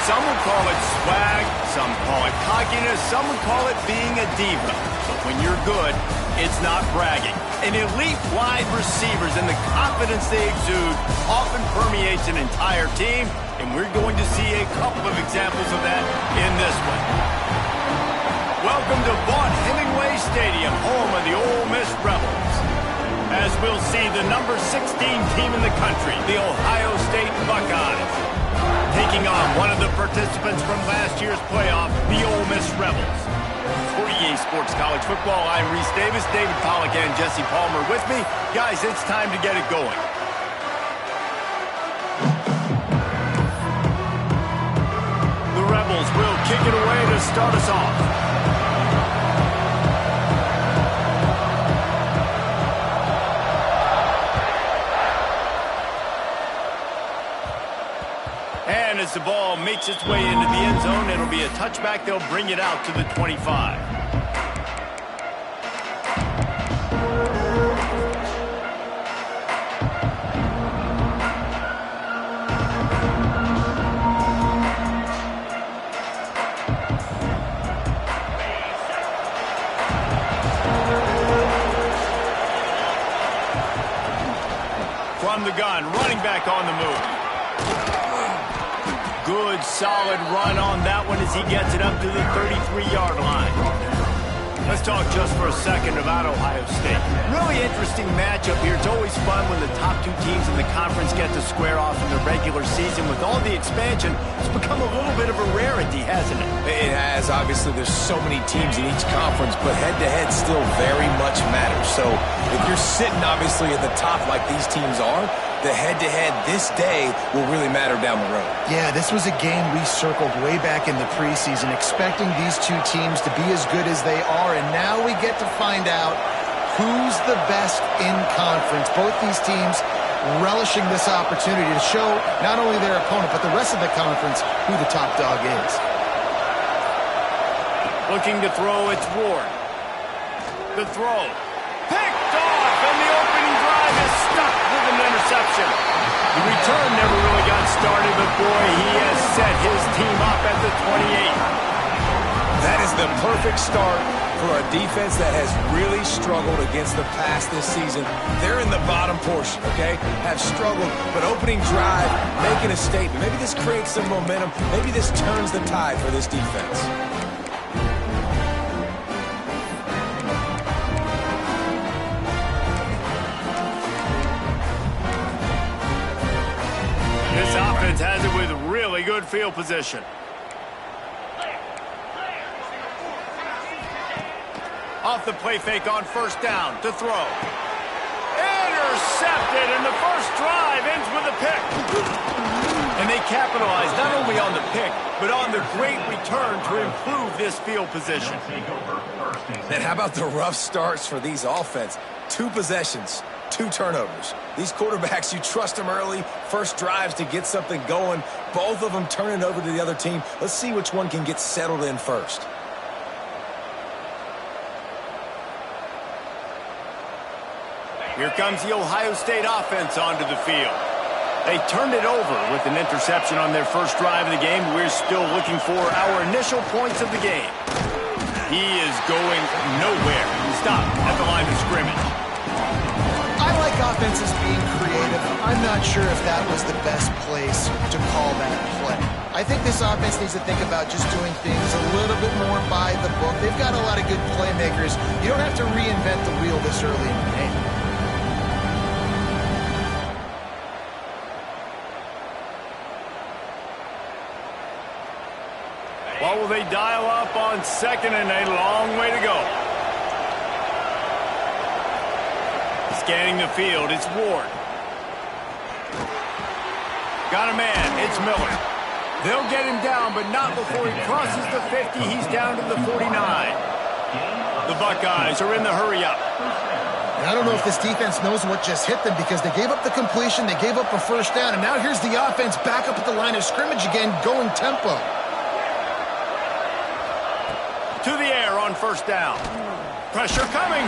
Some would call it swag, some call it cockiness, some would call it being a diva. But when you're good, it's not bragging. An elite wide receivers and the confidence they exude often permeates an entire team, and we're going to see a couple of examples of that in this one. Welcome to Vaught Hemingway Stadium, home of the Ole Miss Rebels. As we'll see, the number 16 team in the country, the Ohio State Buckeyes, taking on one of the participants from last year's playoff, the Ole Miss Rebels. For EA Sports College Football, I'm Reese Davis, David Pollack, and Jesse Palmer with me. Guys, it's time to get it going. The Rebels will kick it away to start us off. And as the ball makes its way into the end zone, it'll be a touchback. They'll bring it out to the 25. From the gun, running back on the move. Good, solid run on that one as he gets it up to the 33-yard line. Let's talk just for a second about Ohio State. Really interesting matchup here. It's always fun when the top two teams in the conference get to square off in the regular season. With all the expansion, it's become a little bit of a rarity, hasn't it? It has. Obviously, there's so many teams in each conference, but head-to-head still very much matters. So if you're sitting, obviously, at the top like these teams are, the head-to-head this day will really matter down the road. Yeah, this was a game we circled way back in the preseason, expecting these two teams to be as good as they are, and now we get to find out who's the best in conference. Both these teams relishing this opportunity to show not only their opponent, but the rest of the conference who the top dog is. Looking to throw, it's Ward. The throw. Picked off, and the opening drive is stuck with an interception. The return never really got started, but boy, he has set his team up at the 28. That is the perfect start for a defense that has really struggled against the pass this season. They're in the bottom portion, okay? Have struggled, but opening drive, making a statement. Maybe this creates some momentum. Maybe this turns the tide for this defense. This offense has it with really good field position. Off the play fake on first down to throw. Intercepted, and the first drive ends with a pick. And they capitalize not only on the pick, but on the great return to improve this field position. And how about the rough starts for these offense? 2 possessions, 2 turnovers. These quarterbacks, you trust them early, first drives to get something going. Both of them turning over to the other team. Let's see which one can get settled in first. Here comes the Ohio State offense onto the field. They turned it over with an interception on their first drive of the game. We're still looking for our initial points of the game. He is going nowhere. Stop at the line of scrimmage. I like offenses being creative. I'm not sure if that was the best place to call that play. I think this offense needs to think about just doing things a little bit more by the book. They've got a lot of good playmakers. You don't have to reinvent the wheel this early in the game. So they dial up on second and a long way to go. Scanning the field, it's Ward. Got a man, it's Miller. They'll get him down, but not before he crosses the 50. He's down to the 49. The Buckeyes are in the hurry-up. And I don't know if this defense knows what just hit them because they gave up the completion, they gave up a first down, and now here's the offense back up at the line of scrimmage again, going tempo. To the air on first down. Pressure coming.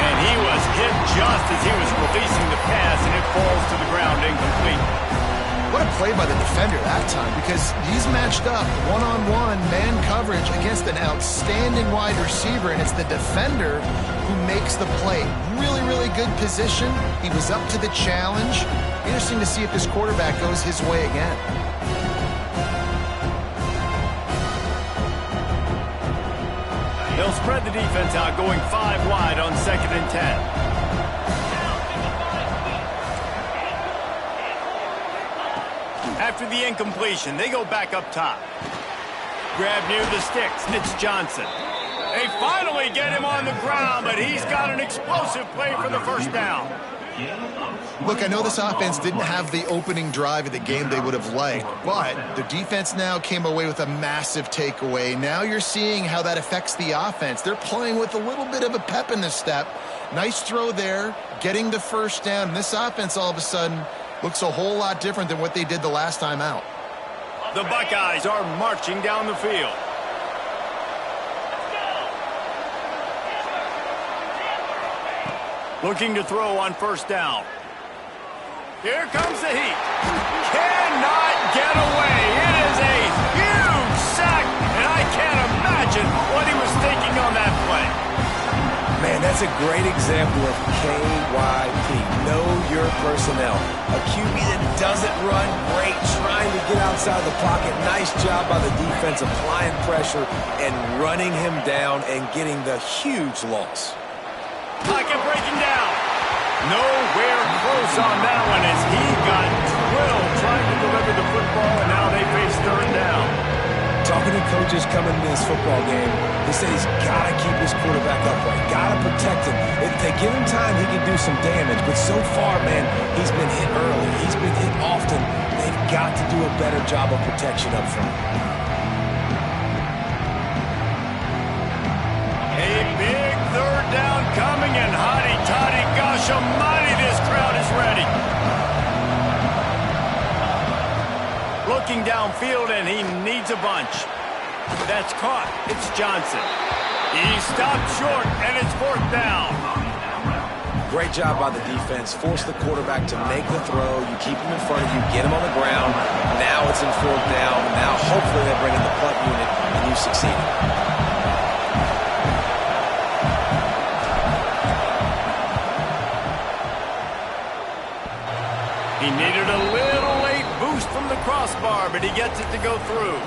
And he was hit just as he was releasing the pass, and it falls to the ground incomplete. What a play by the defender that time, because he's matched up one-on-one man coverage against an outstanding wide receiver, and it's the defender who makes the play. Really, really good position. He was up to the challenge. Interesting to see if this quarterback goes his way again. They'll spread the defense out, going 5 wide on 2nd and 10. After the incompletion, they go back up top. Grab near the sticks. It's Johnson. They finally get him on the ground, but he's got an explosive play for the first down. Look, I know this offense didn't have the opening drive of the game they would have liked, but the defense now came away with a massive takeaway. Now you're seeing how that affects the offense. They're playing with a little bit of a pep in the step. Nice throw there, getting the first down. And this offense all of a sudden looks a whole lot different than what they did the last time out. The Buckeyes are marching down the field. Looking to throw on first down. Here comes the heat. Cannot get away. It is a huge sack, and I can't imagine what he was thinking on that play. Man, that's a great example of KYP. Know your personnel. A QB that doesn't run great, trying to get outside the pocket. Nice job by the defense applying pressure and running him down and getting the huge loss. Pocket breaking down. Nowhere close on that one as he got drilled trying to deliver the football, and now they face third down. Talking to coaches coming into this football game, they say he's got to keep his quarterback upright, got to protect him. If they give him time, he can do some damage. But so far, man, he's been hit early. He's been hit often. They've got to do a better job of protection up front. A big third down coming, and hotty-toddy, gosh almighty, this crowd is ready. Looking downfield, and he needs a bunch. That's caught. It's Johnson. He stopped short, and it's fourth down. Great job by the defense. Force the quarterback to make the throw. You keep him in front of you, get him on the ground. Now it's in fourth down. Now hopefully they bring in the punt unit, and you succeeded. He needed a little late boost from the crossbar, but he gets it to go through.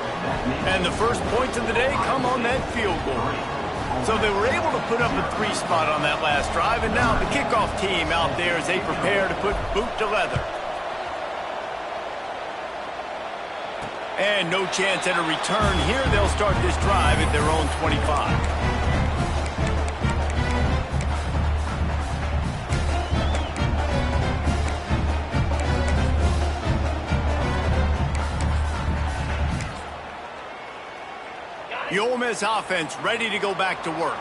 And the first points of the day come on that field goal. So they were able to put up a 3 spot on that last drive, and now the kickoff team out there as they prepare to put boot to leather. And no chance at a return here. They'll start this drive at their own 25. The Ole Miss offense ready to go back to work.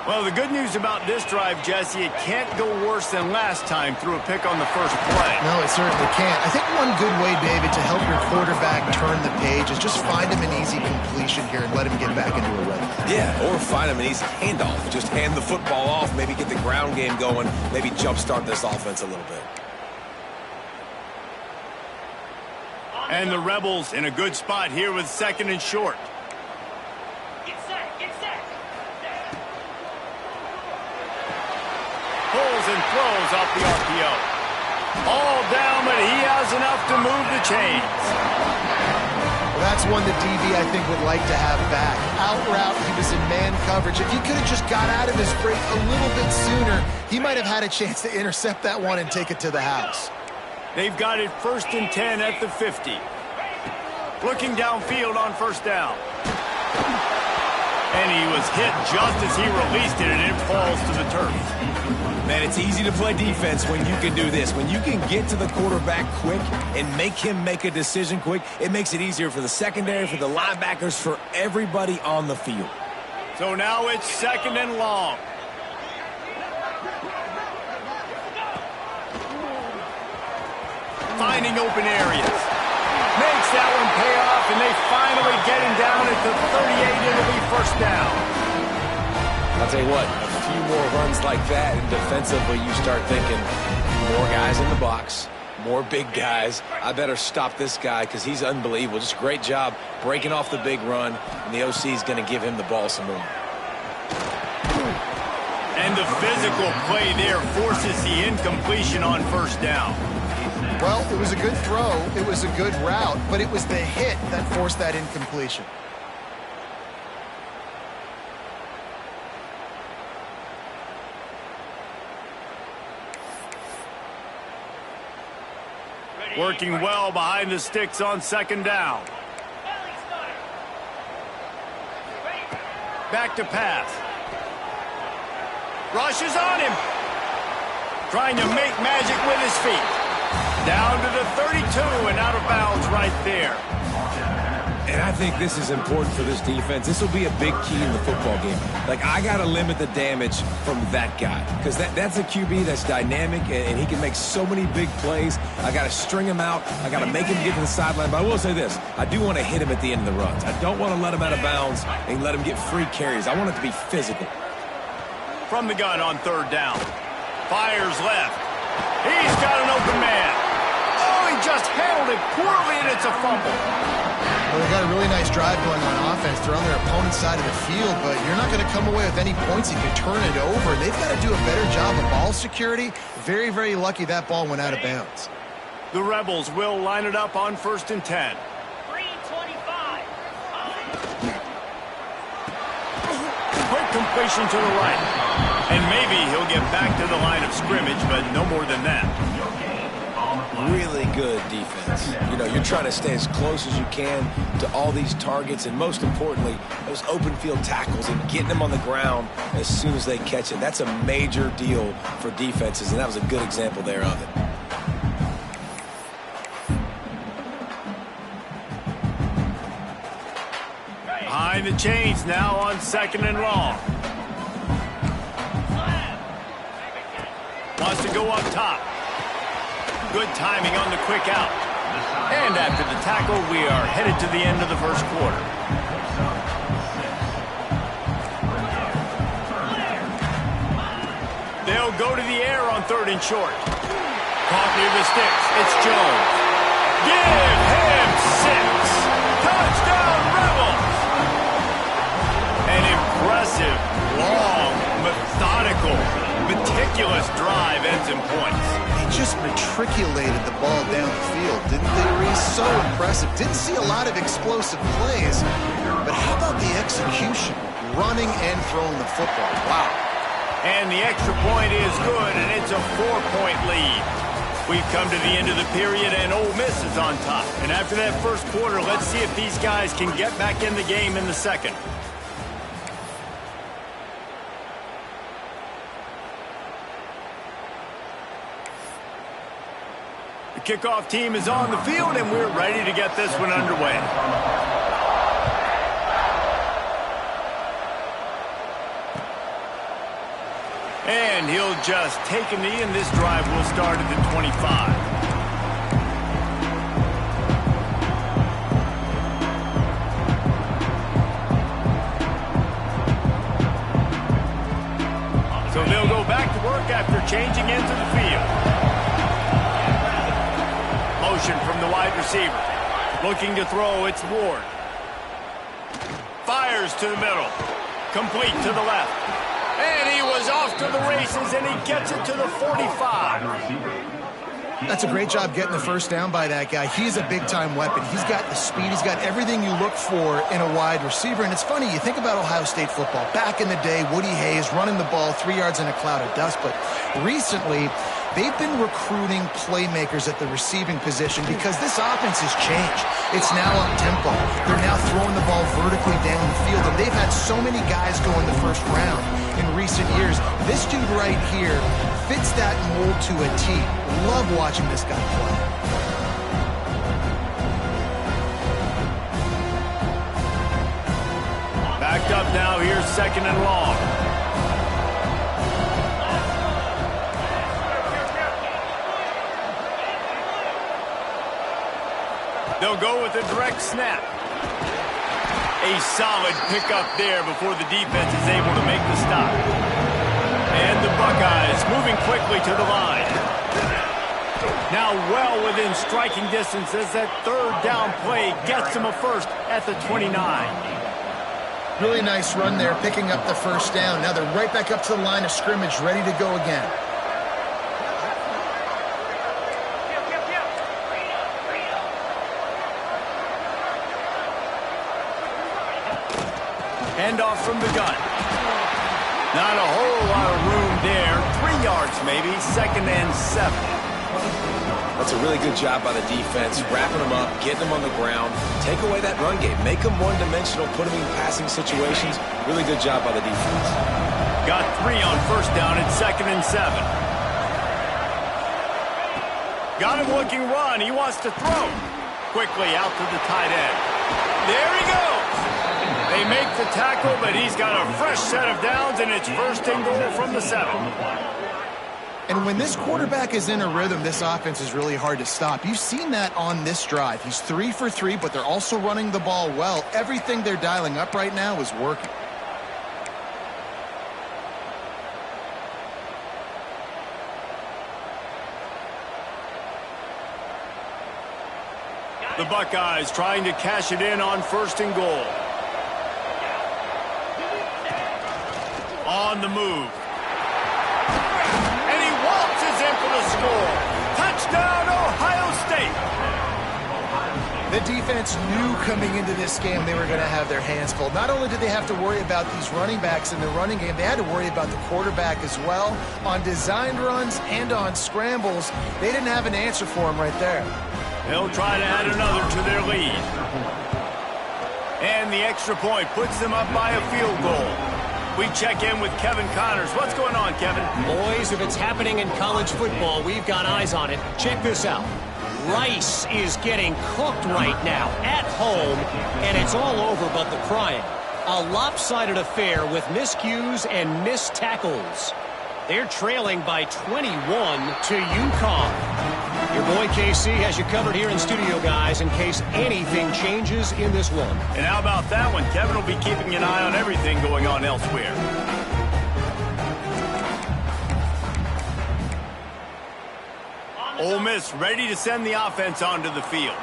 Well, the good news about this drive, Jesse, it can't go worse than last time through a pick on the first play. No, it certainly can't. I think one good way, David, to help your quarterback turn the page is just find him an easy completion here and let him get back into a rhythm. Yeah, or find him an easy handoff. Just hand the football off, maybe get the ground game going, maybe jumpstart this offense a little bit. And the Rebels in a good spot here with second and short. Pulls and throws off the RPO. All down, but he has enough to move the chains. Well, that's one that DB, I think, would like to have back. Out route, he was in man coverage. If he could have just got out of his break a little bit sooner, he might have had a chance to intercept that one and take it to the house. They've got it 1st and 10 at the 50. Looking downfield on first down. And he was hit just as he released it, and it falls to the turf. Man, it's easy to play defense when you can do this. When you can get to the quarterback quick and make him make a decision quick, it makes it easier for the secondary, for the linebackers, for everybody on the field. So now it's 2nd and long. Finding open areas. Makes that one pay off, and they finally get him down at the 38. It'll be first down. I'll tell you what, a few more runs like that, and defensively you start thinking, more guys in the box, more big guys. I better stop this guy because he's unbelievable. Just a great job breaking off the big run, and the OC is going to give him the ball some more. And the physical play there forces the incompletion on first down. Well, it was a good throw, it was a good route, but it was the hit that forced that incompletion. Working well behind the sticks on 2nd down. Back to pass. Rushes on him. Trying to make magic with his feet. Down to the 32 and out of bounds right there. And I think this is important for this defense. This will be a big key in the football game. Like, I got to limit the damage from that guy because that's a QB that's dynamic and he can make so many big plays. I got to string him out. I got to make him get to the sideline. But I will say this. I do want to hit him at the end of the runs. I don't want to let him out of bounds and let him get free carries. I want it to be physical. From the gun on 3rd down. Fires left. He's got an open man. Oh, he just handled it poorly, and it's a fumble. Well, they got a really nice drive going on offense. They're on their opponent's side of the field, but you're not going to come away with any points if you turn it over. They've got to do a better job of ball security. Very, very lucky that ball went out of bounds. The Rebels will line it up on 1st and 10. 3:25. Quick completion to the right. And maybe he'll get back to the line of scrimmage, but no more than that. Really good defense. You know, you're trying to stay as close as you can to all these targets, and most importantly, those open field tackles and getting them on the ground as soon as they catch it. That's a major deal for defenses, and that was a good example there of it. Behind the chains now on 2nd and long. Wants to go up top. Good timing on the quick out. And after the tackle, we are headed to the end of the first quarter. They'll go to the air on 3rd and short. Caught near the sticks. It's Jones. Give him 6. Touchdown, Rebels! An impressive, long, methodical, meticulous drive ends in points. They just matriculated the ball down the field, didn't they, Reese? So impressive. Didn't see a lot of explosive plays, but how about the execution? Running and throwing the football. Wow. And the extra point is good, and it's a 4-point lead. We've come to the end of the period, and Ole Miss is on top. And after that first quarter, let's see if these guys can get back in the game in the second. The kickoff team is on the field, and we're ready to get this one underway. And he'll just take a knee, and this drive will start at the 25. So they'll go back to work after changing into the field. Motion from the wide receiver. Looking to throw, it's Ward. Fires to the middle. Complete to the left. And he was off to the races, and he gets it to the 45. That's a great job getting the first down by that guy. He's a big-time weapon. He's got the speed. He's got everything you look for in a wide receiver. And it's funny, you think about Ohio State football. Back in the day, Woody Hayes running the ball 3 yards in a cloud of dust. But recently, they've been recruiting playmakers at the receiving position because this offense has changed. It's now up-tempo. They're now throwing the ball vertically down the field. And they've had so many guys go in the first round in recent years. This dude right here fits that mold to a T. Love watching this guy play. Backed up now, here's 2nd and long. They'll go with a direct snap. A solid pickup there before the defense is able to make the stop. And the Buckeyes moving quickly to the line. Now well within striking distance as that 3rd down play gets them a first at the 29. Really nice run there, picking up the first down. Now they're right back up to the line of scrimmage, ready to go again. Handoff from the gun. Not a whole lot of room there. 3 yards maybe. 2nd and 7. That's a really good job by the defense, wrapping them up, getting them on the ground. Take away that run game. Make them one-dimensional, put them in passing situations. Really good job by the defense. Got 3 on first down at 2nd and 7. Got him looking run. He wants to throw. Quickly out to the tight end. There he goes. They make the tackle, but he's got a fresh set of downs, and it's 1st and goal from the 7. And when this quarterback is in a rhythm, this offense is really hard to stop. You've seen that on this drive. He's 3 for 3, but they're also running the ball well. Everything they're dialing up right now is working. The Buckeyes trying to cash it in on 1st and goal. On the move. And he waltzes in for the score. Touchdown, Ohio State. The defense knew coming into this game they were going to have their hands full. Not only did they have to worry about these running backs in the running game, they had to worry about the quarterback as well. On designed runs and on scrambles, they didn't have an answer for him right there. They'll try to add another to their lead. And the extra point puts them up by a field goal. We check in with Kevin Connors. What's going on, Kevin? Boys, if it's happening in college football, we've got eyes on it. Check this out. Rice is getting cooked right now at home, and it's all over but the crying. A lopsided affair with miscues and missed tackles. They're trailing by 21 to UConn. Your boy KC has you covered here in studio, guys, in case anything changes in this one. And how about that one? Kevin will be keeping an eye on everything going on elsewhere. Ole Miss ready to send the offense onto the field.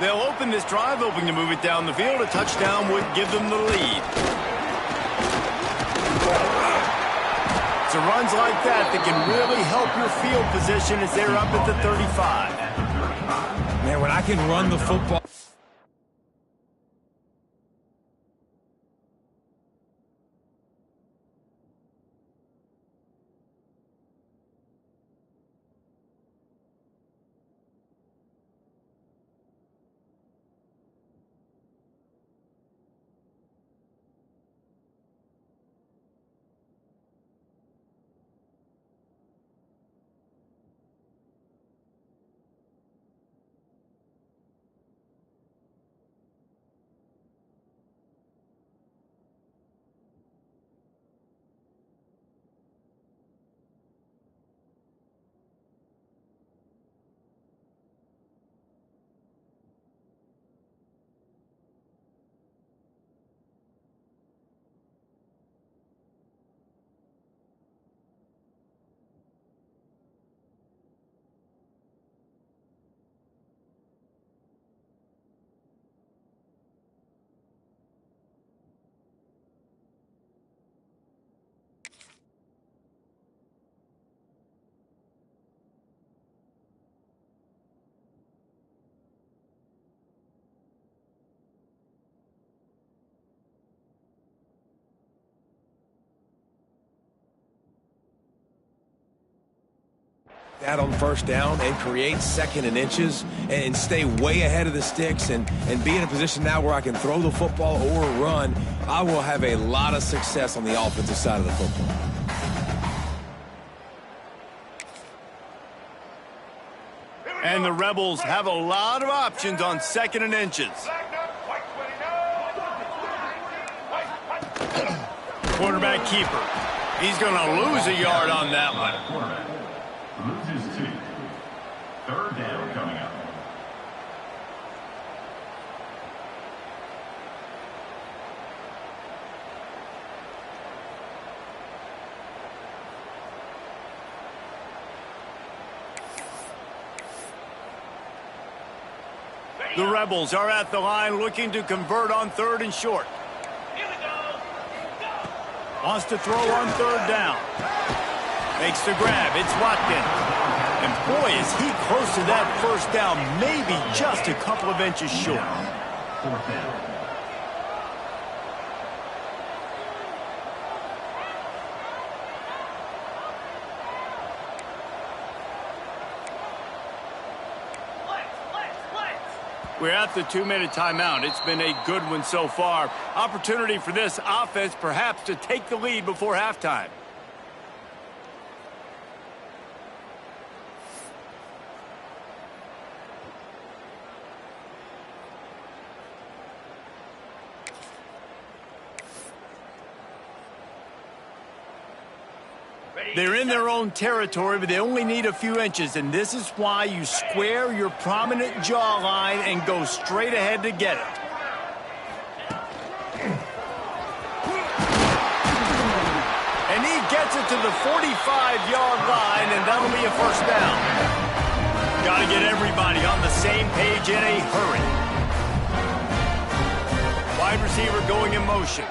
They'll open this drive, hoping to move it down the field. A touchdown would give them the lead. It's runs like that can really help your field position as they're up at the 35. Man, when I can run the football. that on first down and create second and inches and stay way ahead of the sticks and be in a position now where I can throw the football or run, I will have a lot of success on the offensive side of the football. And the Rebels have a lot of options on second and inches. Quarterback keeper. He's going to lose a yard on that one. Loses 2. Third down coming up. The Rebels are at the line looking to convert on third and short. Here we go. Wants to throw on third down. Makes the grab. It's Watkins. And boy, is he close to that first down. Maybe just a couple of inches short. Fourth down. We're at the 2-minute timeout. It's been a good one so far. Opportunity for this offense perhaps to take the lead before halftime. They're in their own territory, but they only need a few inches, and this is why you square your prominent jawline and go straight ahead to get it. And he gets it to the 45-yard line, and that'll be a first down. Got to get everybody on the same page in a hurry. Wide receiver going in motion.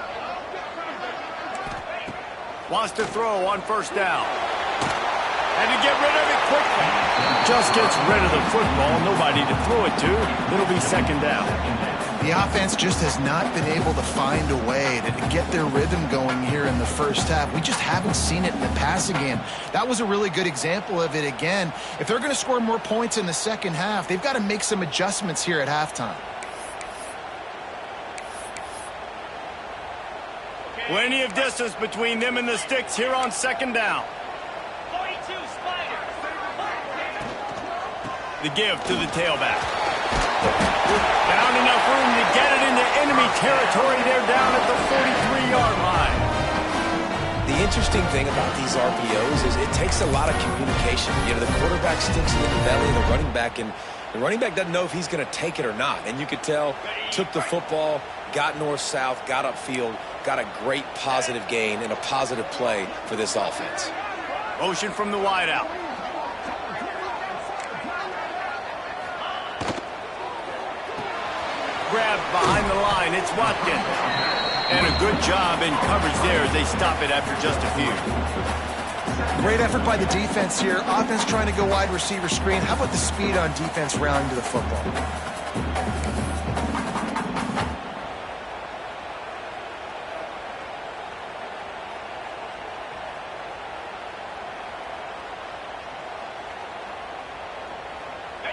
Wants to throw on first down. And to get rid of it quickly. Just gets rid of the football. Nobody to throw it to. It'll be second down. The offense just has not been able to find a way to get their rhythm going here in the first half. We just haven't seen it in the passing game. That was a really good example of it again. If they're going to score more points in the second half, they've got to make some adjustments here at halftime. Plenty of distance between them and the sticks here on second down. 42 Spider. The give to the tailback. Found enough room to get it into enemy territory. They're down at the 43-yard line. The interesting thing about these RPOs is it takes a lot of communication. You know, the quarterback sticks it in the belly of the running back, and the running back doesn't know if he's going to take it or not. And you could tell, took the football, got north-south, got upfield, got a great positive gain and a positive play for this offense. Motion from the wideout. Grab behind the line. It's Watkins. And a good job in coverage there as they stop it after just a few. Great effort by the defense here. Offense trying to go wide receiver screen. How about the speed on defense rounding to the football?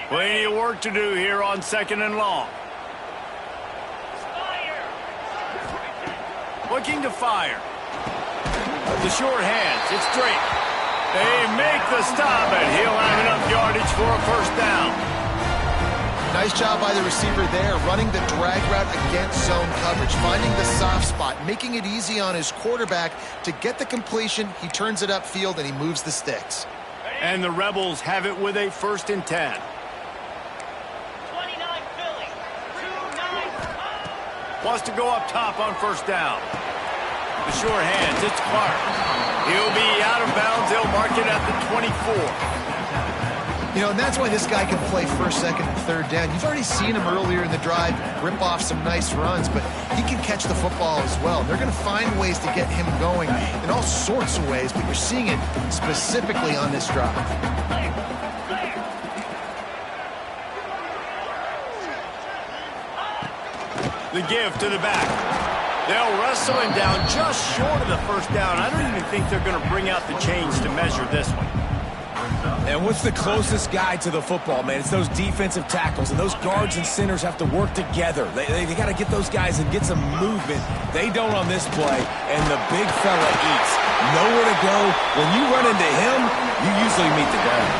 Plenty of work to do here on second and long. Looking to fire. The short hands. It's Drake. They make the stop, and he'll have enough yardage for a first down. Nice job by the receiver there, running the drag route against zone coverage, finding the soft spot, making it easy on his quarterback to get the completion. He turns it upfield, and he moves the sticks. And the Rebels have it with a 1st and 10. Wants to go up top on first down. The short hands, it's Clark. He'll be out of bounds. They'll mark it at the 24. You know, and that's why this guy can play first, second, and third down. You've already seen him earlier in the drive rip off some nice runs, but he can catch the football as well. They're going to find ways to get him going in all sorts of ways, but you're seeing it specifically on this drive. The give to the back. They'll wrestle him down just short of the first down. I don't even think they're going to bring out the chains to measure this one. And what's the closest guy to the football, man? It's those defensive tackles, and those guards and centers have to work together. They got to get those guys and get some movement. They don't on this play, and the big fella eats. Nowhere to go. When you run into him, you usually meet the ground.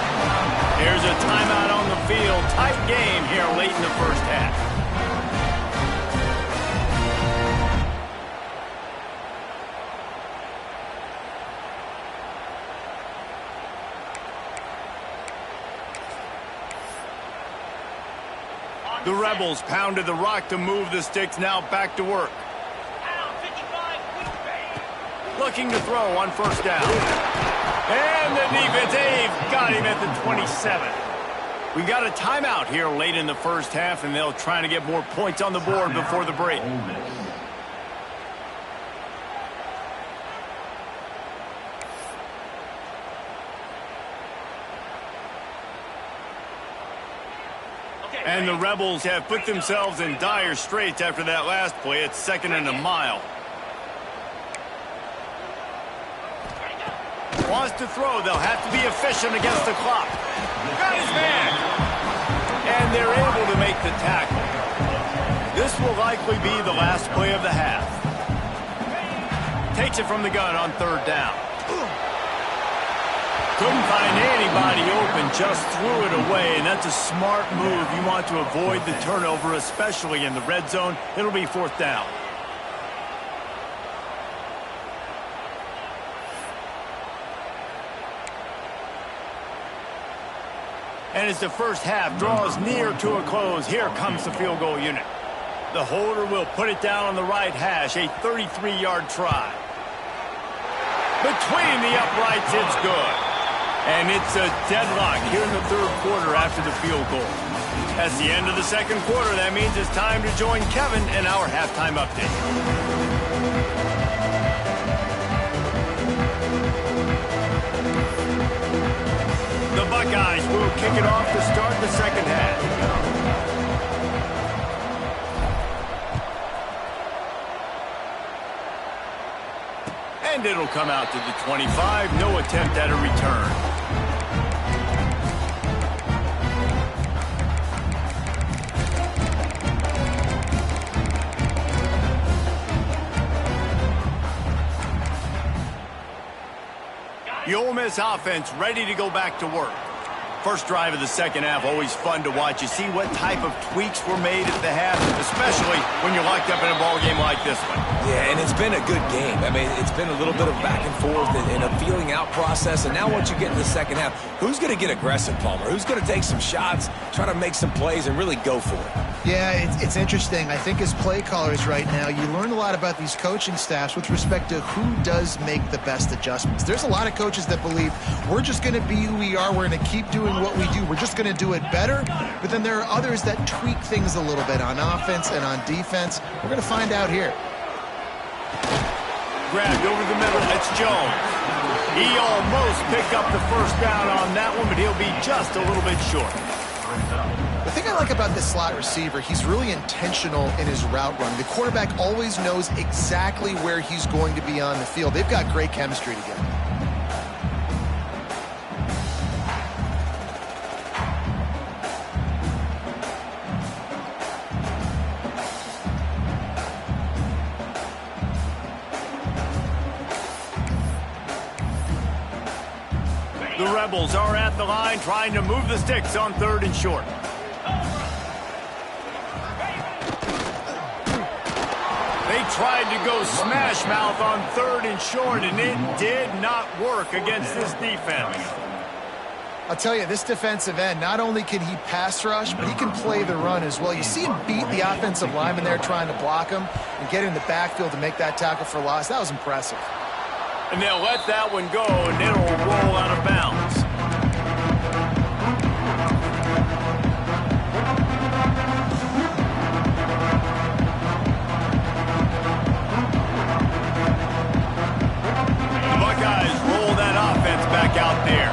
Here's a timeout on the field. Tight game here late in the first half. The Rebels pounded the rock to move the sticks, now back to work. Looking to throw on first down. And the defense, they've got him at the 27. We got a timeout here late in the first half, and they'll try to get more points on the board before the break. And the Rebels have put themselves in dire straits after that last play. It's 2nd and a mile. Wants to throw. They'll have to be efficient against the clock. Got his man. And they're able to make the tackle. This will likely be the last play of the half. Takes it from the gun on 3rd down. Couldn't find anybody open, just threw it away, and that's a smart move. You want to avoid the turnover, especially in the red zone. It'll be 4th down. And as the first half draws near to a close, here comes the field goal unit. The holder will put it down on the right hash, a 33-yard try. Between the uprights, it's good. And it's a deadlock here in the 3rd quarter after the field goal. That's the end of the 2nd quarter. That means it's time to join Kevin in our halftime update. The Buckeyes will kick it off to start the 2nd half. And it'll come out to the 25. No attempt at a return. The Ole Miss offense ready to go back to work. First drive of the 2nd half, always fun to watch. You see what type of tweaks were made at the half, especially when you're locked up in a ball game like this one. Yeah, and it's been a good game. I mean, it's been a little bit of back and forth and a feeling out process. And now once you get in the 2nd half, who's going to get aggressive, Palmer? Who's going to take some shots, try to make some plays, and really go for it? Yeah, it's interesting. I think as play callers right now, you learn a lot about these coaching staffs with respect to who does make the best adjustments. There's a lot of coaches that believe we're just going to be who we are. We're going to keep doing what we do. We're just going to do it better. But then there are others that tweak things a little bit on offense and on defense. We're going to find out here. Grabbed over the middle. It's Jones. He almost picked up the first down on that one, but he'll be just a little bit short. The thing I like about this slot receiver, he's really intentional in his route run. The quarterback always knows exactly where he's going to be on the field. They've got great chemistry together. The Rebels are at the line trying to move the sticks on 3rd and short. They tried to go smash mouth on 3rd and short, and it did not work against this defense. I'll tell you, this defensive end, not only can he pass rush, but he can play the run as well. You see him beat the offensive lineman there trying to block him and get in the backfield to make that tackle for loss. That was impressive. And they'll let that one go, and it'll roll out of bounds. The Buckeyes roll that offense back out there.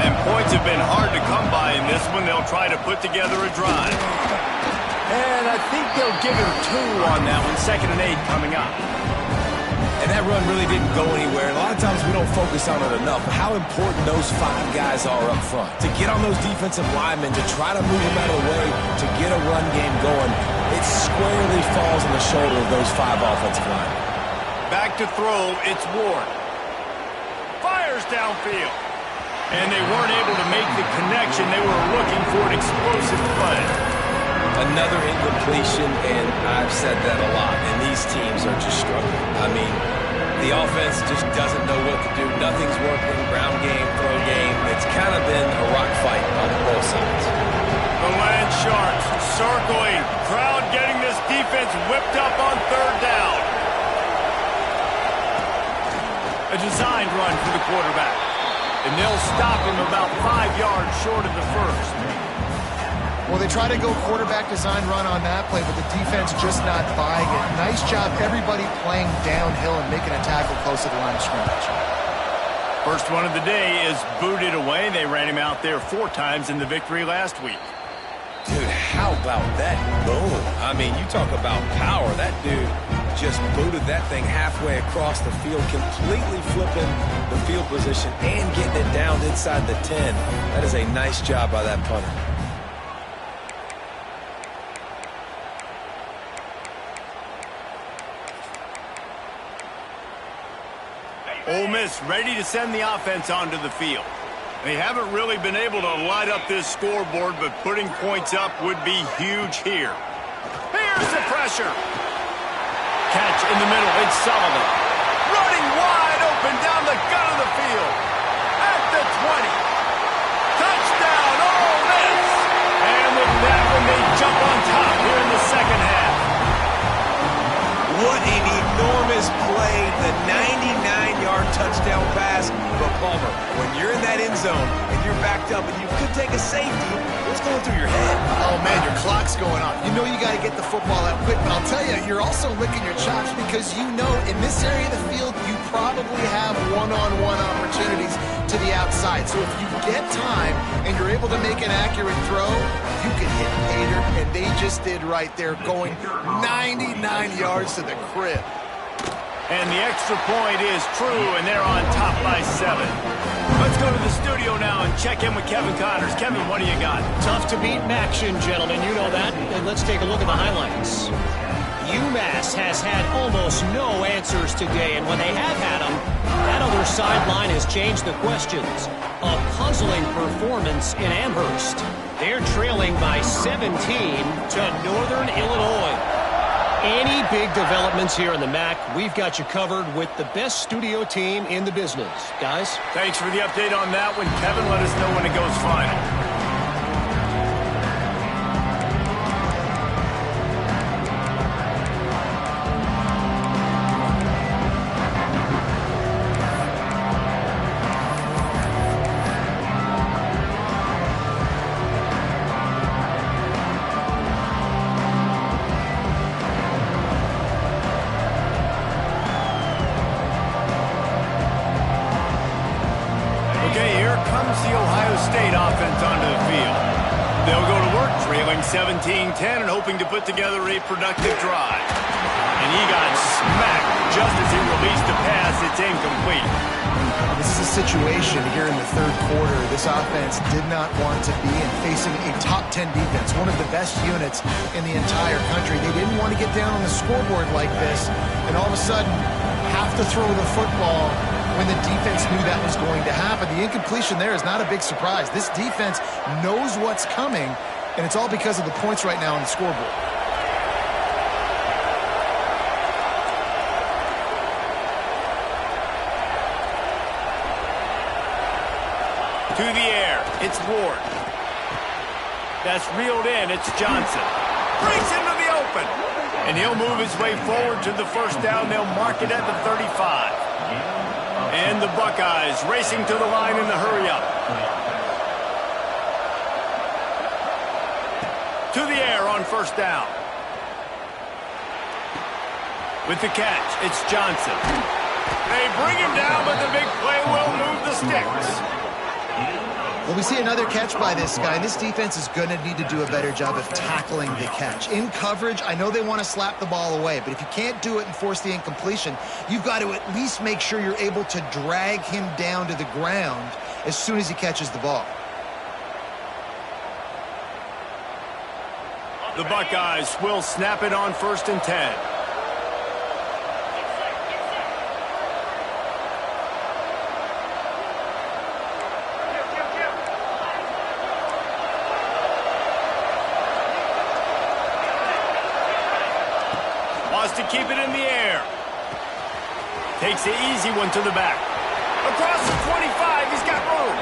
And points have been hard to come by in this one. They'll try to put together a drive. And I think they'll give him 2 on that one. 2nd and 8 coming up. And that run really didn't go anywhere. A lot of times we don't focus on it enough, but how important those 5 guys are up front. To get on those defensive linemen, to try to move them out of the way, to get a run game going, it squarely falls on the shoulder of those 5 offensive linemen. Back to throw, it's Ward. Fires downfield. And they weren't able to make the connection. They were looking for an explosive play. Another incompletion, and I've said that a lot, and these teams are just struggling. I mean, the offense just doesn't know what to do. Nothing's working. Ground game, throw game. It's kind of been a rock fight on both sides. The Land Sharks circling. Crowd getting this defense whipped up on 3rd down. A designed run for the quarterback. And they'll stop him about 5 yards short of the first. Well, they try to go quarterback design run on that play, but the defense just not buying it. Nice job, everybody playing downhill and making a tackle close to the line of scrimmage. First one of the day is booted away. They ran him out there 4 times in the victory last week. Dude, how about that boom? I mean, you talk about power. That dude just booted that thing halfway across the field, completely flipping the field position and getting it down inside the 10. That is a nice job by that punter. Ole Miss ready to send the offense onto the field. They haven't really been able to light up this scoreboard, but putting points up would be huge here. Here's the pressure. Catch in the middle. It's Sullivan. Running wide open down the gut of the field. At the 20. Touchdown, Ole Miss. And with that one, they jump on top here in the second half. What an enormous play, the 99-yard touchdown pass. But Palmer, when you're in that end zone and you're backed up and you could take a safety, what's going through your head? Oh, man, your clock's going off. You know you got to get the football out quick, but I'll tell you, you're also licking your chops because you know in this area of the field, you probably have one-on-one opportunities to the outside. So if you get time and you're able to make an accurate throw, you can hit Pater, and they just did right there, going 99 yards to the crib. And the extra point is true, and they're on top by 7. Let's go to the studio now and check in with Kevin Connors. Kevin, what do you got? Tough to beat action, gentlemen. You know that. And let's take a look at the highlights. UMass has had almost no answers today, and when they have had them, that other sideline has changed the questions. A puzzling performance in Amherst. They're trailing by 17 to Northern Illinois. Any big developments here in the MAC, we've got you covered with the best studio team in the business. Guys? Thanks for the update on that one. Kevin, let us know when it goes final. Trailing 17-10 and hoping to put together a productive drive. And he got smacked just as he released the pass. It's incomplete. This is a situation here in the 3rd quarter this offense did not want to be in, facing a top 10 defense, one of the best units in the entire country. They didn't want to get down on the scoreboard like this, and all of a sudden have to throw the football when the defense knew that was going to happen. The incompletion there is not a big surprise. This defense knows what's coming, and it's all because of the points right now on the scoreboard. To the air, it's Ward. That's reeled in, it's Johnson. Breaks into the open. And he'll move his way forward to the first down. They'll mark it at the 35. And the Buckeyes racing to the line in the hurry-up. To the air on first down. With the catch, it's Johnson. They bring him down, but the big play will move the sticks. Well, we see another catch by this guy. This defense is going to need to do a better job of tackling the catch. In coverage, I know they want to slap the ball away, but if you can't do it and force the incompletion, you've got to at least make sure you're able to drag him down to the ground as soon as he catches the ball. The Buckeyes will snap it on 1st and 10. Wants to keep it in the air. Takes the easy one to the back. Across the 25, he's got room.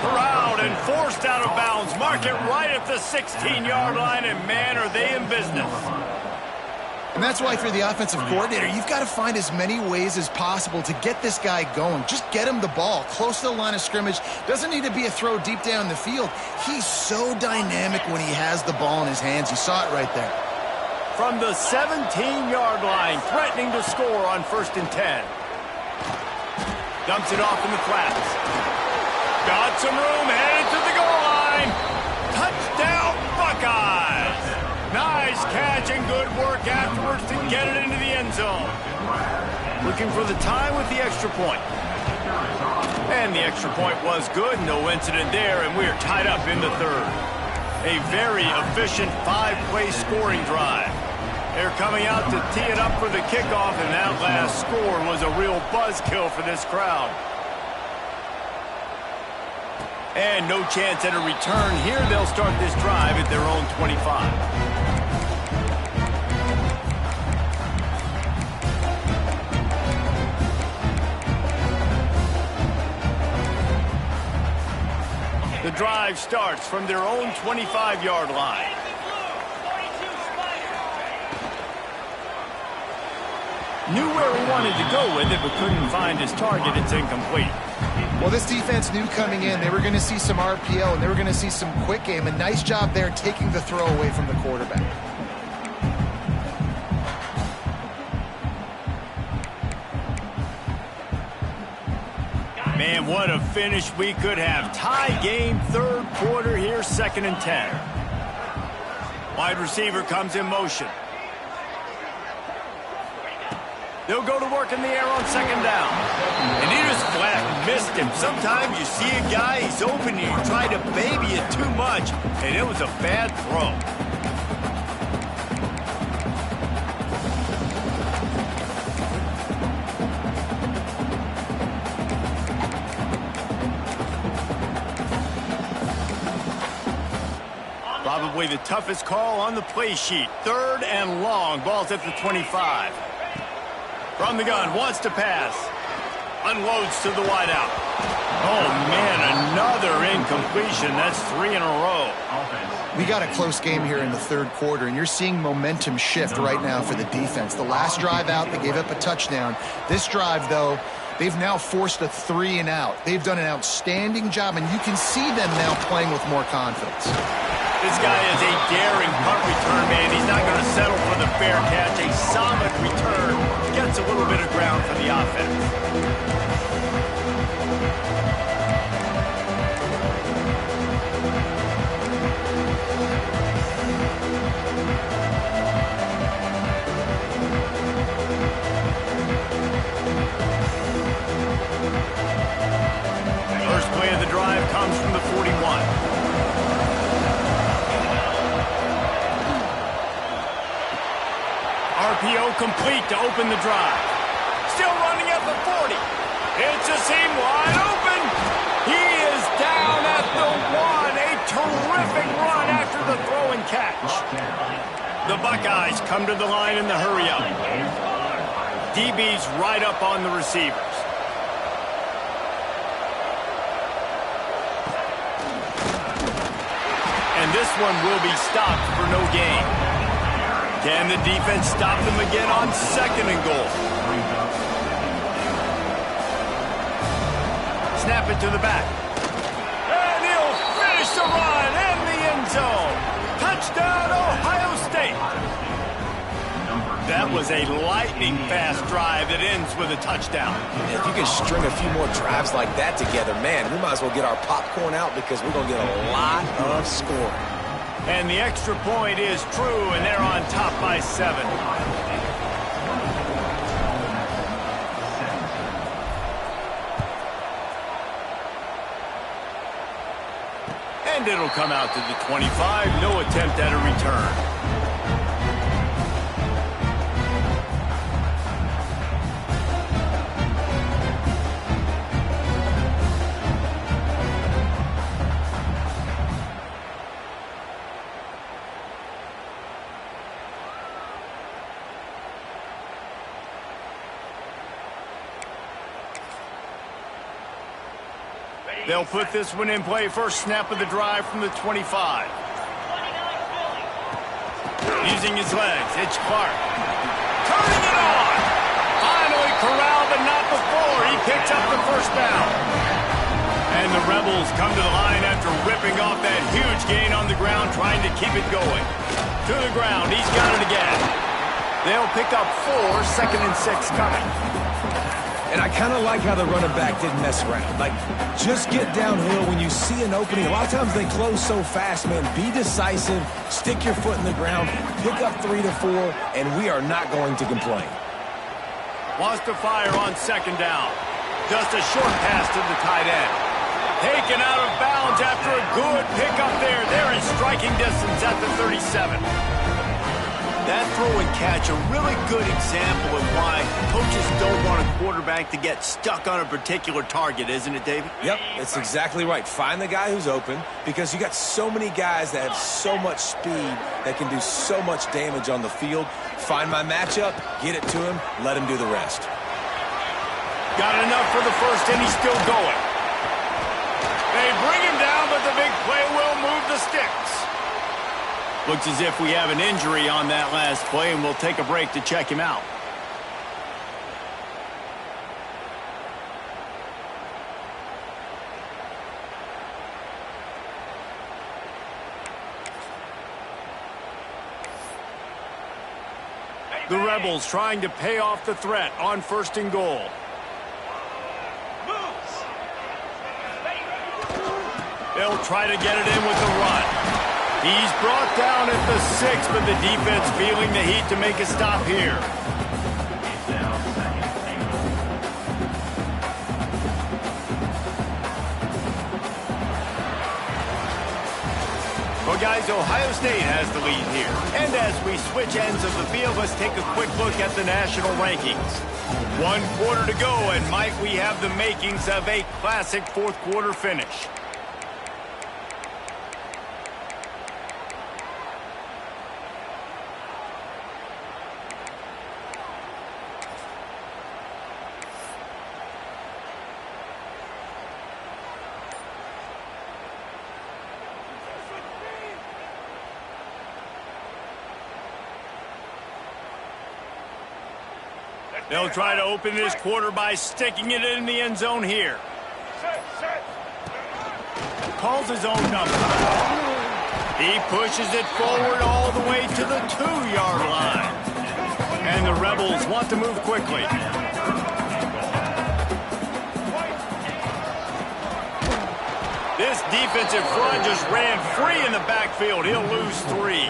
Corralled and forced out of bounds. Mark it right at the 16-yard line, and man, are they in business. And that's why, if you're the offensive coordinator, you've got to find as many ways as possible to get this guy going. Just get him the ball close to the line of scrimmage. Doesn't need to be a throw deep down the field. He's so dynamic when he has the ball in his hands. You saw it right there. From the 17-yard line, threatening to score on 1st and 10. Dumps it off in the flats. Got some room, headed to the goal line. Touchdown, Buckeyes! Nice catch and good work afterwards to get it into the end zone. Looking for the tie with the extra point. And the extra point was good, no incident there, and we're tied up in the 3rd. A very efficient 5-play scoring drive. They're coming out to tee it up for the kickoff, and that last score was a real buzzkill for this crowd. And no chance at a return here. They'll start this drive at their own 25. The drive starts from their own 25-yard line. Knew where he wanted to go with it, but couldn't find his target. It's incomplete. Well, this defense knew coming in they were going to see some RPO and they were going to see some quick game. A nice job there taking the throw away from the quarterback. Man, what a finish we could have. Tie game, 3rd quarter here, 2nd and 10. Wide receiver comes in motion. They'll go to work in the air on 2nd down. And he just flat missed him. Sometimes you see a guy, he's open, and you try to baby it too much, and it was a bad throw. Probably the toughest call on the play sheet. 3rd and long. Ball's at the 25. From the gun, wants to pass. Unloads to the wideout. Oh, man, another incompletion. That's 3 in a row. We got a close game here in the 3rd quarter, and you're seeing momentum shift right now for the defense. The last drive out, they gave up a touchdown. This drive, though, they've now forced a 3 and out. They've done an outstanding job, and you can see them now playing with more confidence. This guy is a daring punt return, man. He's not going to settle for the fair catch. A solid return. Gets a little bit of ground for the offense. First play of the drive comes from the 41. RPO complete to open the drive. Still running at the 40. It's a seam wide open. He is down at the 1. A terrific run after the throw and catch. The Buckeyes come to the line in the hurry up. DB's right up on the receivers. And this one will be stopped for no gain. Can the defense stop them again on 2nd and goal? Snap it to the back. And he'll finish the run in the end zone. Touchdown, Ohio State. That was a lightning-fast drive that ends with a touchdown. And if you can string a few more drives like that together, man, we might as well get our popcorn out because we're going to get a lot of scoring. And the extra point is true, and they're on top by 7. And it'll come out to the 25. No attempt at a return. They'll put this one in play. First snap of the drive from the 25. Using his legs, it's Clark. Turning it on. Finally corralled, but not before. He picks up the first down. And the Rebels come to the line after ripping off that huge gain on the ground, trying to keep it going. To the ground, he's got it again. They'll pick up 4, 2nd and 6 coming. And I kind of like how the running back didn't mess around. Like, just get downhill when you see an opening. A lot of times they close so fast, man. Be decisive, stick your foot in the ground, pick up 3 to 4, and we are not going to complain. Wants to fire on 2nd down. Just a short pass to the tight end. Taken out of bounds after a good pickup there. They're in striking distance at the 37. That throw and catch, a really good example of why coaches don't want a quarterback to get stuck on a particular target, isn't it, David? Yep, that's exactly right. Find the guy who's open because you got so many guys that have so much speed that can do so much damage on the field. Find my matchup, get it to him, let him do the rest. Got enough for the first, and he's still going. They bring him down, but the big play will move the sticks. Looks as if we have an injury on that last play, and we'll take a break to check him out. The Rebels trying to pay off the threat on 1st and goal. They'll try to get it in with the run. He's brought down at the 6, but the defense feeling the heat to make a stop here. Well, guys, Ohio State has the lead here. And as we switch ends of the field, let's take a quick look at the national rankings. 1 quarter to go, and might we have the makings of a classic 4th quarter finish. They'll try to open this quarter by sticking it in the end zone here. Calls his own number. He pushes it forward all the way to the 2-yard line. And the Rebels want to move quickly. This defensive front just ran free in the backfield. He'll lose 3.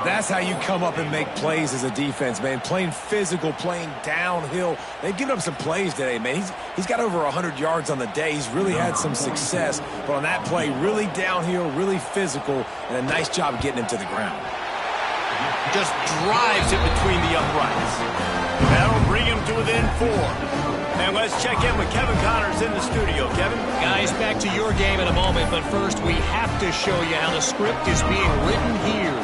That's how you come up and make plays as a defense, man. Playing physical, playing downhill. They've given up some plays today, man. He's got over 100 yards on the day. He's really had some success. But on that play, really downhill, really physical, and a nice job getting him to the ground. Just drives it between the uprights. That'll bring him to within 4. And let's check in with Kevin Connors in the studio. Kevin? Guys, back to your game in a moment, but first we have to show you how the script is being written here.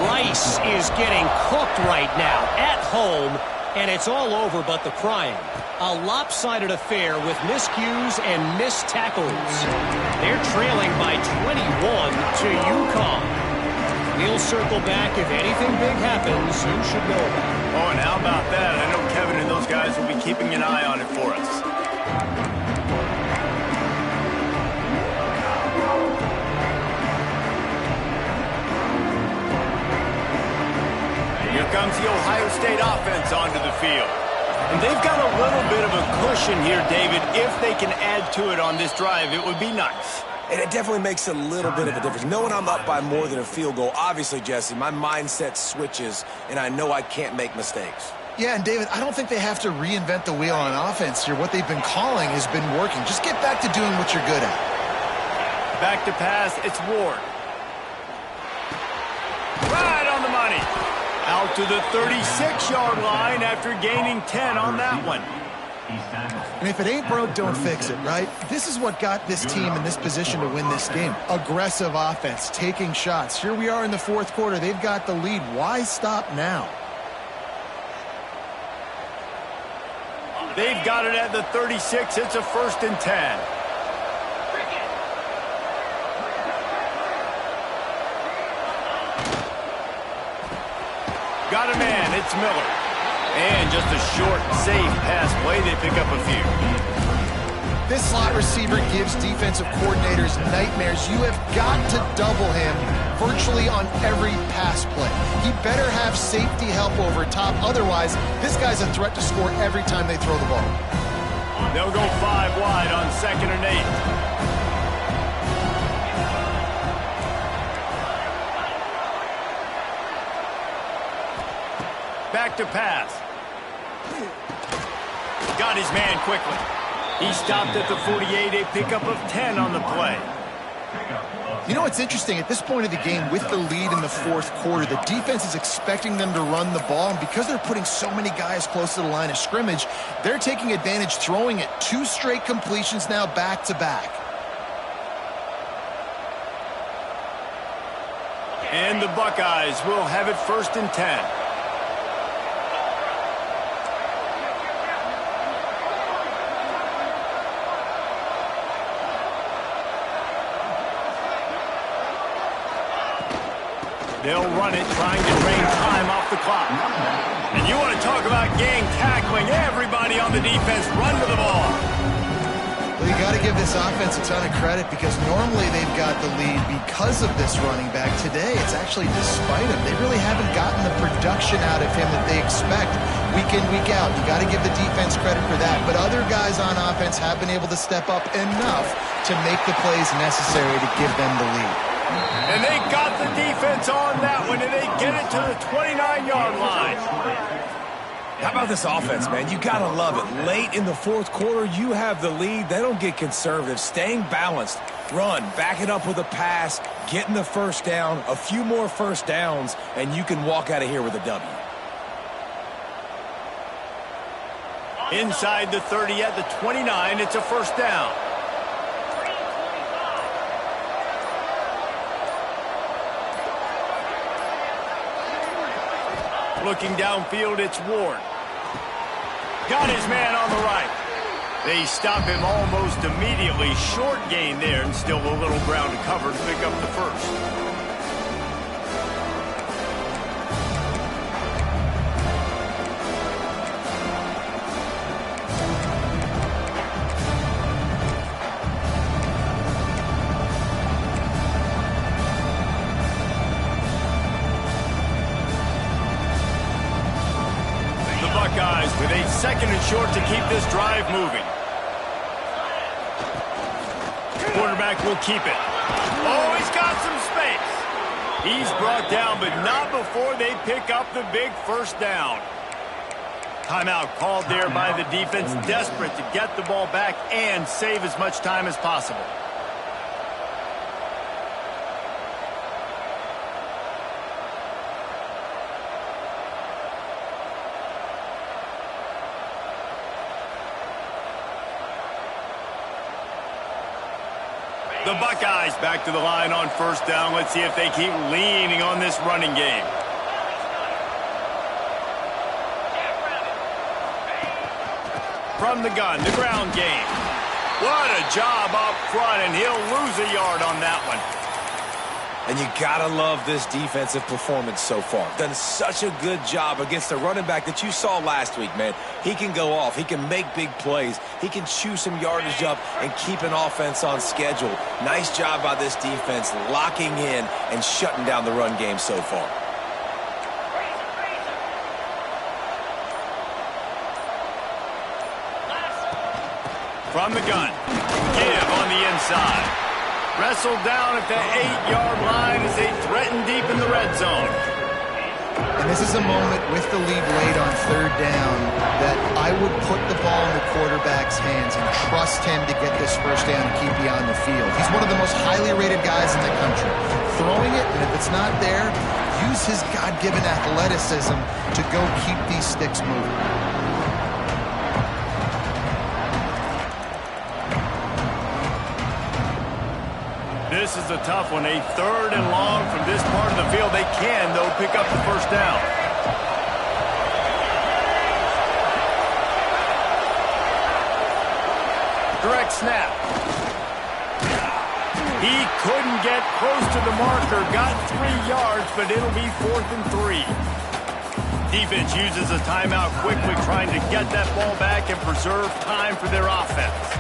Rice is getting cooked right now at home, and it's all over but the crying. A lopsided affair with miscues and missed tackles. They're trailing by 21 to UConn. We'll circle back if anything big happens. You should know about it. Oh, and how about that? I know Kevin and those guys will be keeping an eye on it for us. Here comes the State offense onto the field. And they've got a little bit of a cushion here, David. If they can add to it on this drive, it would be nice. And it definitely makes a little bit of a difference. Knowing I'm up by more than a field goal, obviously, Jesse, my mindset switches, and I know I can't make mistakes. Yeah, and David, I don't think they have to reinvent the wheel on offense here. What they've been calling has been working. Just get back to doing what you're good at. Back to pass, it's Ward. Right on the money. Out to the 36-yard line after gaining 10 on that one. And if it ain't broke, don't fix it, right? This is what got this team in this position to win this game. Aggressive offense, taking shots. Here we are in the fourth quarter. They've got the lead. Why stop now? They've got it at the 36. It's a 1st and 10. Got a man. It's Miller. And just a short, safe pass play. They pick up a few. This slot receiver gives defensive coordinators nightmares. You have got to double him virtually on every pass play. He better have safety help over top. Otherwise, this guy's a threat to score every time they throw the ball. They'll go 5 wide on 2nd and 8. Back to pass. Got his man quickly. He stopped at the 48, a pickup of 10 on the play. You know what's interesting? At this point of the game, with the lead in the fourth quarter, the defense is expecting them to run the ball, and because they're putting so many guys close to the line of scrimmage, they're taking advantage, throwing it 2 straight completions now back-to-back. And the Buckeyes will have it 1st and 10. They'll run it, trying to drain time off the clock. And you want to talk about gang tackling. Everybody on the defense run to the ball. Well, you got to give this offense a ton of credit because normally they've got the lead because of this running back. Today, it's actually despite him. They really haven't gotten the production out of him that they expect week in, week out. You got to give the defense credit for that. But other guys on offense have been able to step up enough to make the plays necessary to give them the lead. And they got the defense on that one, and they get it to the 29-yard line. How about this offense, man? You got to love it. Late in the fourth quarter, you have the lead. They don't get conservative. Staying balanced. Run, back it up with a pass, getting the first down, a few more first downs, and you can walk out of here with a W. Inside the 30 at the 29, it's a 1st down. Looking downfield, it's Ward. Got his man on the right. They stop him almost immediately. Short gain there, and still a little ground to cover to pick up the 1st. Buckeyes with a 2nd and short to keep this drive moving. Quarterback will keep it. Oh, he's got some space. He's brought down, but not before they pick up the big 1st down. Timeout called there by the defense, desperate to get the ball back and save as much time as possible. The Buckeyes back to the line on 1st down. Let's see if they keep leaning on this running game. From the gun, the ground game. What a job up front, and he'll lose a yard on that one. And you gotta love this defensive performance so far. Done such a good job against the running back that you saw last week, man. He can go off. He can make big plays. He can chew some yardage up and keep an offense on schedule. Nice job by this defense locking in and shutting down the run game so far. From the gun. Give on the inside. Wrestled down at the 8-yard line as they threaten deep in the red zone. And this is a moment with the lead late on third down that I would put the ball in the quarterback's hands and trust him to get this first down and keep you on the field. He's one of the most highly rated guys in the country. Throwing it, and if it's not there, use his God-given athleticism to go keep these sticks moving. This is a tough one. A third and long from this part of the field. They can, though, pick up the first down. Direct snap. He couldn't get close to the marker. Got 3 yards, but it'll be 4th and 3. Defense uses a timeout quickly, trying to get that ball back and preserve time for their offense.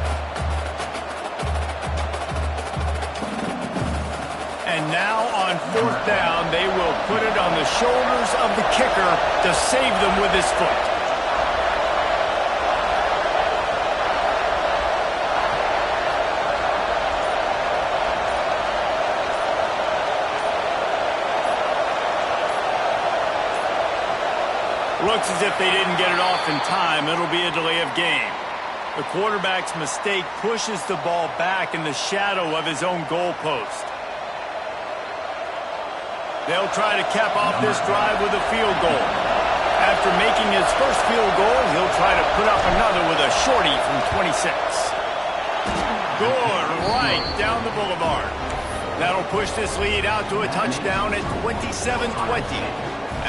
And now on 4th down, they will put it on the shoulders of the kicker to save them with his foot. Looks as if they didn't get it off in time. It'll be a delay of game. The quarterback's mistake pushes the ball back in the shadow of his own goalpost. They'll try to cap off this drive with a field goal. After making his first field goal, he'll try to put up another with a shorty from 26. Good, right down the boulevard. That'll push this lead out to a touchdown at 27-20.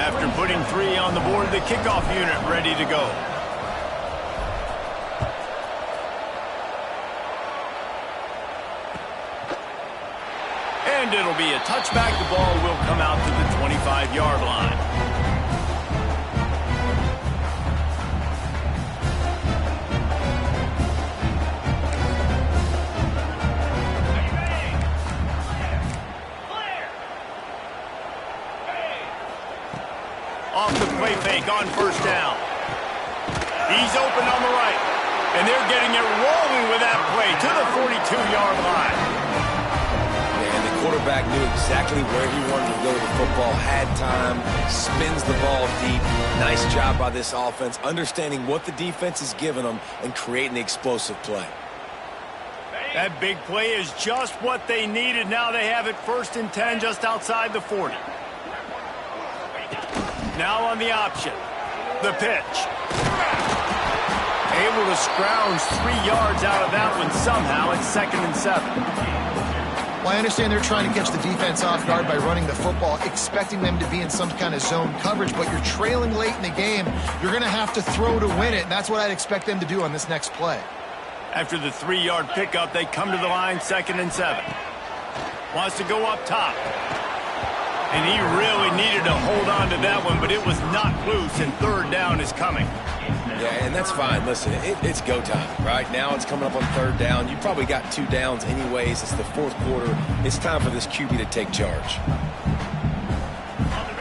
After putting 3 on the board, the kickoff unit ready to go. And it'll be a touchback. The ball will come out to the 25-yard line. Off the play fake on first down. He's open on the right. And they're getting it rolling with that play to the 42-yard line. Quarterback knew exactly where he wanted to go with the football, had time, spins the ball deep. Nice job by this offense, understanding what the defense is giving them and creating the explosive play. That big play is just what they needed. Now they have it 1st and 10 just outside the 40. Now on the option. The pitch. Able to scrounge 3 yards out of that one somehow. It's 2nd and 7. Well, I understand they're trying to catch the defense off guard by running the football, expecting them to be in some kind of zone coverage, but you're trailing late in the game. You're going to have to throw to win it, and that's what I'd expect them to do on this next play. After the 3-yard pickup, they come to the line 2nd and 7. Wants to go up top. And he really needed to hold on to that one, but it was not loose, and 3rd down is coming. Yeah, and that's fine. Listen, it's go time. Right now it's coming up on 3rd down. You probably got 2 downs anyways. It's the 4th quarter. It's time for this QB to take charge.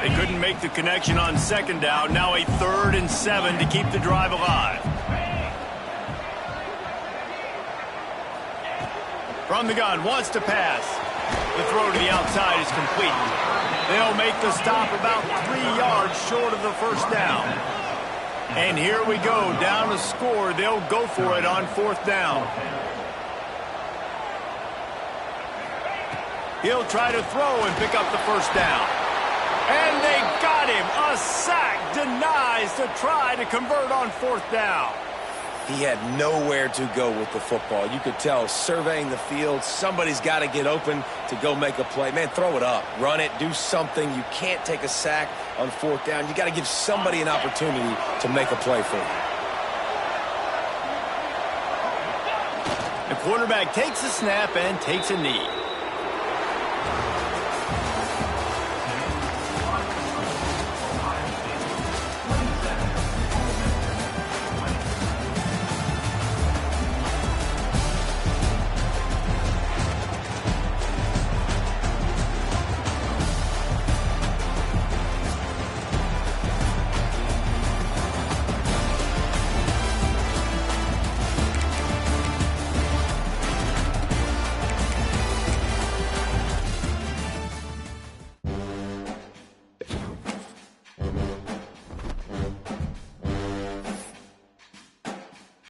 They couldn't make the connection on 2nd down. Now a 3rd and 7 to keep the drive alive. From the gun, wants to pass. The throw to the outside is complete. They'll make the stop about 3 yards short of the first down. And here we go, down a score. They'll go for it on 4th down. He'll try to throw and pick up the first down. And they got him. A sack denies to try to convert on 4th down. He had nowhere to go with the football. You could tell, surveying the field, somebody's got to get open to go make a play. Man, throw it up. Run it. Do something. You can't take a sack on 4th down. You got to give somebody an opportunity to make a play for you. The quarterback takes a snap and takes a knee.